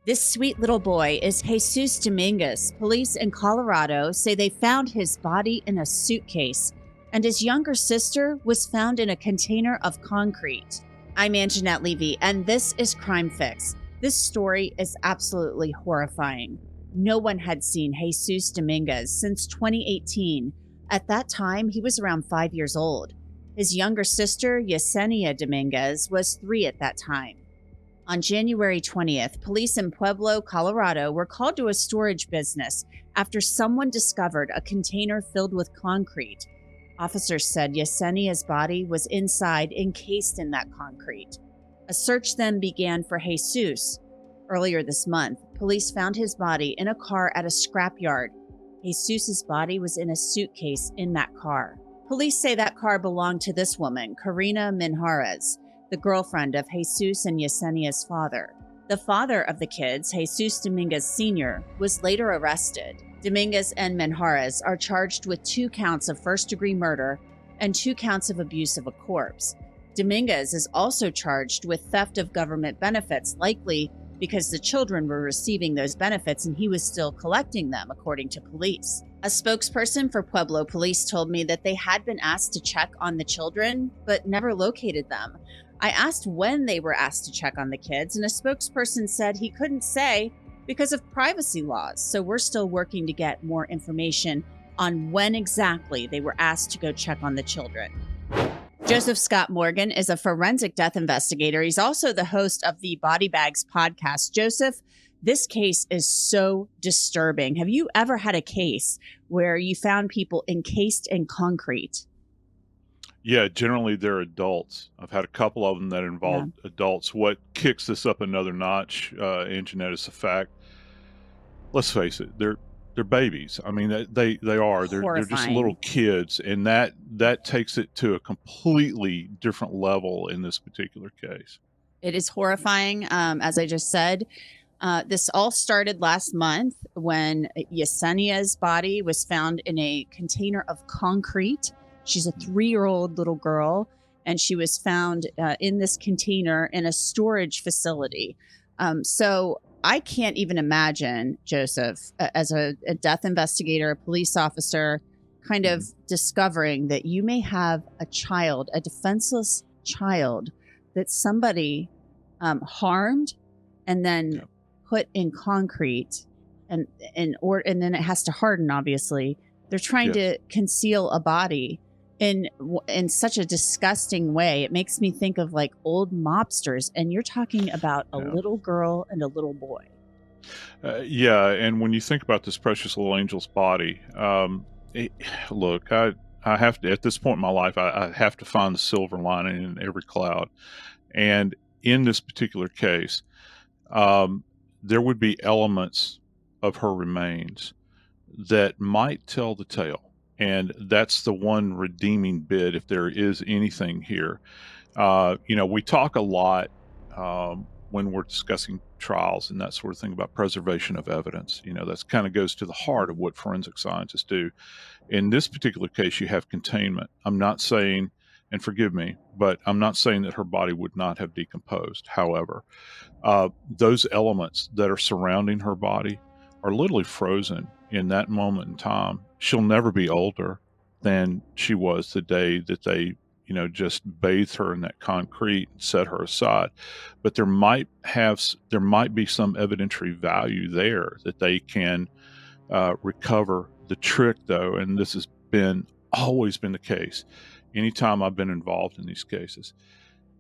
This sweet little boy is Jesus Dominguez. Police in Colorado say they found his body in a suitcase, and his younger sister was found in a container of concrete. I'm Angenette Levy, and this is Crime Fix. This story is absolutely horrifying. No one had seen Jesus Dominguez since 2018. At that time, he was around 5 years old. His younger sister, Yesenia Dominguez, was 3 at that time. On January 20th, police in Pueblo, Colorado, were called to a storage business after someone discovered a container filled with concrete. Officers said Yesenia's body was inside, encased in that concrete. A search then began for Jesus. Earlier this month, police found his body in a car at a scrapyard. Jesus's body was in a suitcase in that car. Police say that car belonged to this woman, Karina Minjarez, the girlfriend of Jesus and Yesenia's father. The father of the kids, Jesus Dominguez Sr., was later arrested. Dominguez and Minjarez are charged with 2 counts of first-degree murder and 2 counts of abuse of a corpse. Dominguez is also charged with theft of government benefits, likely because the children were receiving those benefits and he was still collecting them, according to police. A spokesperson for Pueblo police told me that they had been asked to check on the children, but never located them. I asked when they were asked to check on the kids, and a spokesperson said he couldn't say because of privacy laws. So we're still working to get more information on when exactly they were asked to go check on the children. Joseph Scott Morgan is a forensic death investigator. He's also the host of the Body Bags podcast. Joseph, this case is so disturbing. Have you ever had a case where you found people encased in concrete? Yeah, generally they're adults. I've had a couple of them that involve adults. What kicks this up another notch, Angenette, is the fact, let's face it, they're babies. I mean, they are. They're just little kids, and that takes it to a completely different level in this particular case. It is horrifying, as I just said. This all started last month when Yesenia's body was found in a container of concrete. She's a 3-year-old little girl, and she was found in this container in a storage facility. So I can't even imagine, Joseph, as a death investigator, a police officer, kind of discovering that you may have a child, a defenseless child, that somebody harmed and then put in concrete, and then it has to harden, obviously. They're trying to conceal a body in such a disgusting way. It makes me think of like old mobsters, and you're talking about a little girl and a little boy. And when you think about this precious little angel's body, look, I have to, at this point in my life, I have to find the silver lining in every cloud. And in this particular case, there would be elements of her remains that might tell the tale. And that's the one redeeming bit, if there is anything here. We talk a lot when we're discussing trials and that sort of thing about preservation of evidence. That's kind of goes to the heart of what forensic scientists do. In this particular case, you have containment. I'm not saying, and forgive me, but I'm not saying that her body would not have decomposed. However, those elements that are surrounding her body are literally frozen in that moment in time. She'll never be older than she was the day that they, just bathed her in that concrete and set her aside. But there might be some evidentiary value there that they can recover. The trick, though, and this has always been the case, anytime I've been involved in these cases,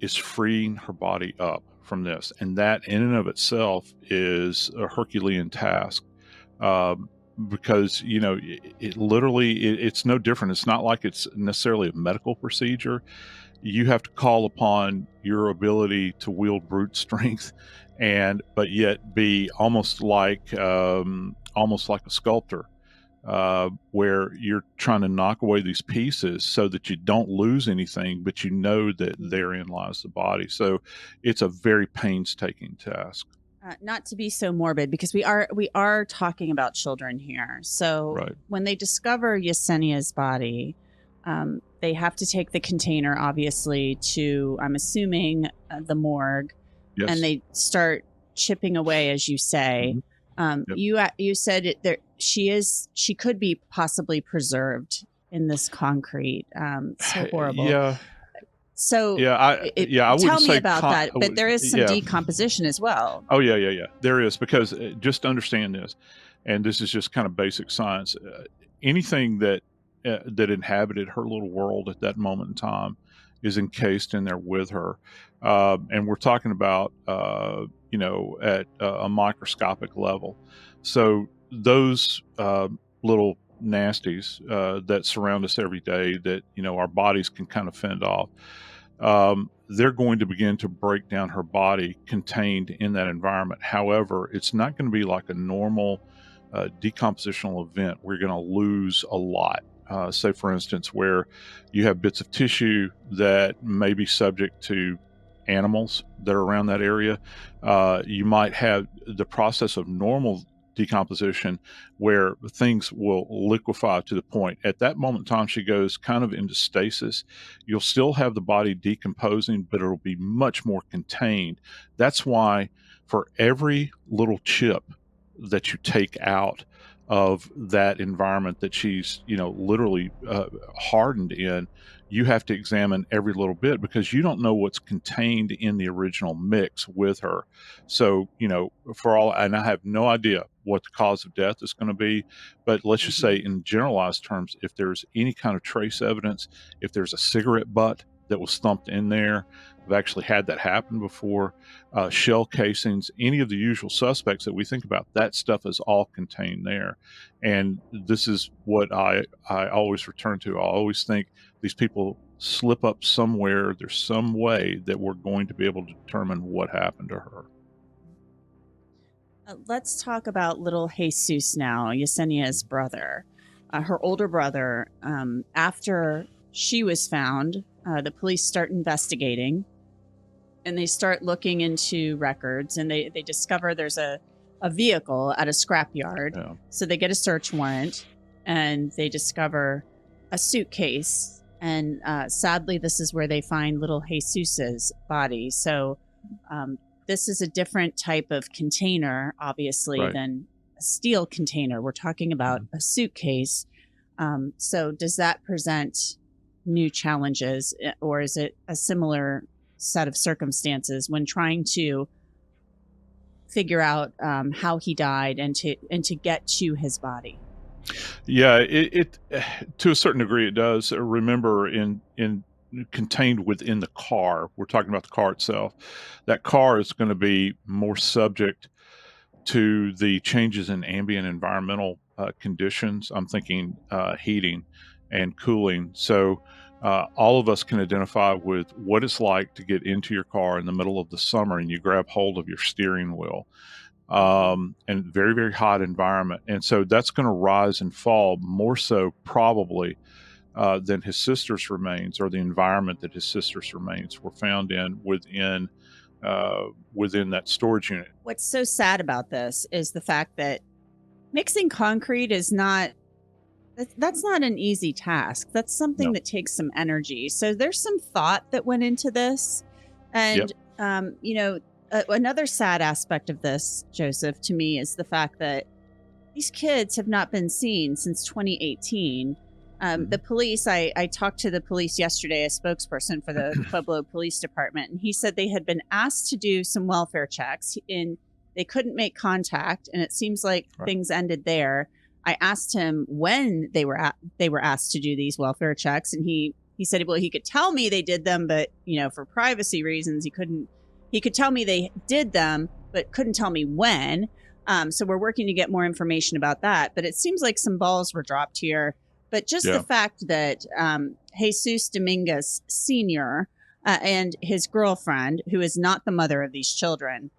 is freeing her body up from this. And that in and of itself is a Herculean task. Because, it literally, it's no different. It's not like it's necessarily a medical procedure. You have to call upon your ability to wield brute strength but yet be almost like a sculptor, where you're trying to knock away these pieces so that you don't lose anything, but you know that therein lies the body. So it's a very painstaking task. Not to be so morbid, because we are talking about children here. So when they discover Yesenia's body, they have to take the container, obviously, to, I'm assuming, the morgue. Yes. And they start chipping away, as you say. Yep. You said she could be possibly preserved in this concrete. So horrible. Yeah, So yeah, I tell wouldn't me say about that. But there is some yeah. decomposition as well. Oh, yeah, yeah, yeah. There is, because just understand this, and this is just kind of basic science. Anything that inhabited her little world at that moment in time is encased in there with her, and we're talking about at a microscopic level. So those little nasties that surround us every day, that our bodies can kind of fend off, they're going to begin to break down her body contained in that environment. However, it's not going to be like a normal decompositional event. We're going to lose a lot. Say, for instance, where you have bits of tissue that may be subject to animals that are around that area. You might have the process of normal decomposition where things will liquefy to the point. At that moment in time, she goes kind of into stasis. You'll still have the body decomposing, but it'll be much more contained. That's why for every little chip that you take out of that environment that she's literally hardened in, you have to examine every little bit, because you don't know what's contained in the original mix with her. So and I have no idea what the cause of death is going to be, but let's just say in generalized terms, if there's any kind of trace evidence, if there's a cigarette butt that was thumped in there, I've actually had that happen before, shell casings, any of the usual suspects that we think about, that stuff is all contained there. And this is what I always return to. I always think these people slip up somewhere. There's some way that we're going to be able to determine what happened to her. Let's talk about little Jesus now, Yesenia's brother. Her older brother, after she was found, the police start investigating, and they start looking into records, and they discover there's a vehicle at a scrapyard. Yeah. So they get a search warrant, and they discover a suitcase. And sadly, this is where they find little Jesus's body. So this is a different type of container, obviously, Right. than a steel container. We're talking about a suitcase. So does that present new challenges, or is it a similar set of circumstances when trying to figure out how he died and to get to his body? Yeah, it to a certain degree it does. Remember, in contained within the car, we're talking about the car itself. That car is going to be more subject to the changes in ambient environmental conditions. I'm thinking heating and cooling. So all of us can identify with what it's like to get into your car in the middle of the summer and you grab hold of your steering wheel. And very, very hot environment. And so that's going to rise and fall more so probably than his sister's remains, or the environment that his sister's remains were found in within that storage unit. What's so sad about this is the fact that mixing concrete is that's not an easy task. That's something No. that takes some energy. So there's some thought that went into this. And, another sad aspect of this, Joseph, to me, is the fact that these kids have not been seen since 2018. The police, I talked to the police yesterday, a spokesperson for the Pueblo Police Department, and he said they had been asked to do some welfare checks, and they couldn't make contact, and it seems like things ended there. I asked him when they were asked to do these welfare checks, and he said, well, he could tell me they did them, but for privacy reasons, he couldn't. He could tell me they did them, but couldn't tell me when. So we're working to get more information about that. But it seems like some balls were dropped here. But just the fact that Jesus Dominguez Sr. And his girlfriend, who is not the mother of these children,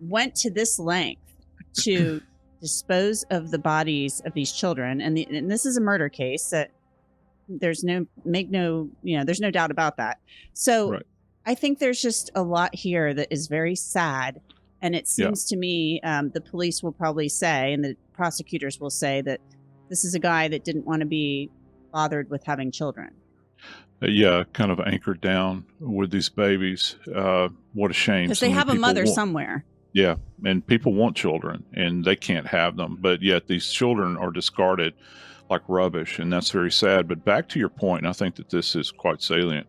went to this length to dispose of the bodies of these children. And this is a murder case. That there's no doubt about that. So I think there's just a lot here that is very sad. And it seems to me the police will probably say, and the prosecutors will say, that this is a guy that didn't want to be bothered with having children. Kind of anchored down with these babies. What a shame. Because they have a mother somewhere. Yeah, and people want children, and they can't have them, but yet these children are discarded like rubbish, and that's very sad. But back to your point, and I think that this is quite salient.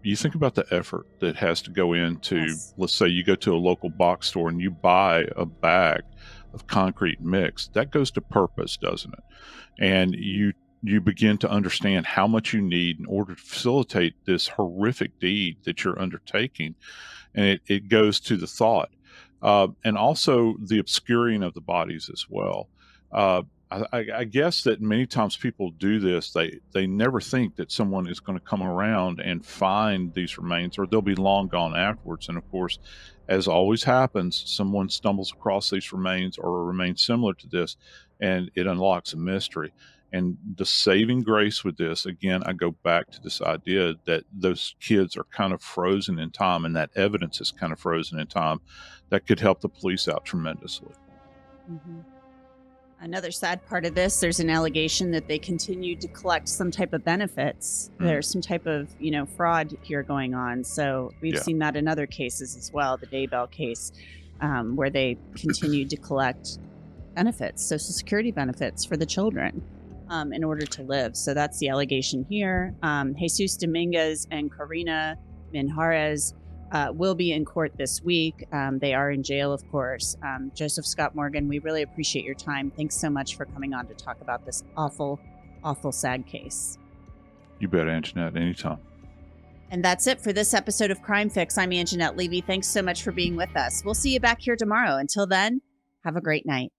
You think about the effort that has to go into, Yes. let's say you go to a local box store and you buy a bag of concrete mix. That goes to purpose, doesn't it? And you begin to understand how much you need in order to facilitate this horrific deed that you're undertaking, and it goes to the thought, and also the obscuring of the bodies as well. Uh, I guess that many times people do this. They never think that someone is going to come around and find these remains, or they'll be long gone afterwards. And of course, as always happens, someone stumbles across these remains or a remain similar to this, and it unlocks a mystery. And the saving grace with this, again, I go back to this idea that those kids are kind of frozen in time, and that evidence is kind of frozen in time. That could help the police out tremendously. Mhm. Another sad part of this, there's an allegation that they continued to collect some type of benefits. There's some type of, fraud here going on. So we've Yeah. seen that in other cases as well, the Daybell case, where they continued to collect benefits, Social Security benefits for the children in order to live. So that's the allegation here. Jesus Dominguez and Karina Minjarez will be in court this week. They are in jail, of course. Joseph Scott Morgan, we really appreciate your time. Thanks so much for coming on to talk about this awful, awful, sad case. You bet, Angenette, anytime. And that's it for this episode of Crime Fix. I'm Angenette Levy. Thanks so much for being with us. We'll see you back here tomorrow. Until then, have a great night.